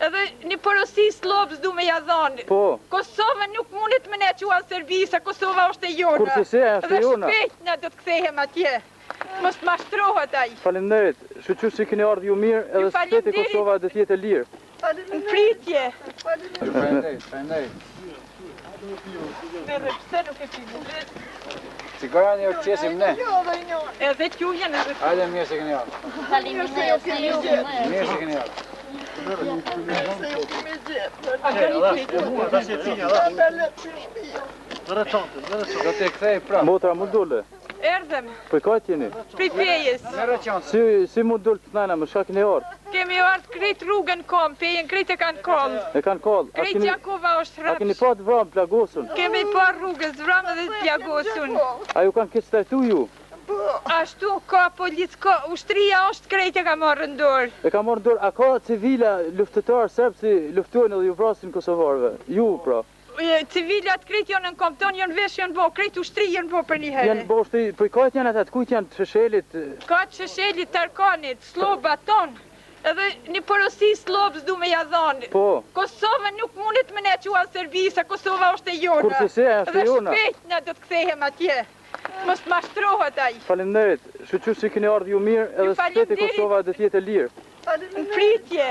Edhe një porosi slobës du me ja dhonë. Po. Kosova nuk mundet me ne qua servisa, Kosova është e jona. Kurse se është e jona. Dhe shpejt ne do të kthehem atje. Mos mashtrohet ai. Faleminderit. Shqyqysh që keni ardhur ju mirë edhe shpejt e Kosova do të jetë e lirë. Në pritje. Faleminderit. Pse nuk e pini? Sigurani o qesim ne. Edhe t'jujen edhe... Hajde mirë se keni ardhur. Faleminderit se ju. Mirë se keni ardhur. Do të kthej prapë. Motra mund dole. Erdhem, Po ka jeni? prej pejes. Merë qenë. Si mund dole të nëna, më shka keni ardhur? Kemi ardhë krejt rrugën kom, pejen krejt e kanë kollë. E kanë kallë. Krejt Jakova është A keni rrapsh. pa të vramë plagosën? Kemi pa rrugës, vramë dhe t'jagosun. A ju kanë këtë stajtu ju? Ashtu ka policë, ka ushtria është krejt e ka marrë në dorë. E ka marrë dorë, a ka civila luftëtarë serbë si luftojnë edhe ju vrasin kosovarëve? Ju pra. Civilat krejt janë në kompton, janë vesh, janë bo, krejt ushtri janë bo për një herë. Janë boshti, për kajt janë atat, kujt janë të sheshelit? Ka të sheshelit, tarkanit, sloba tonë. Edhe një porosi slobës du me ja dhonë. Po. Kosova nuk mundet me ne qua servisa, Kosova është e jona. Kurse se është e jona. Dhe shpejt ne do të kthehem atje. Mos mashtrohet ai. Faleminderit. Shqyqysh që keni ardhur ju mirë edhe shpejt e Kosova do të jetë e lirë. Në pritje.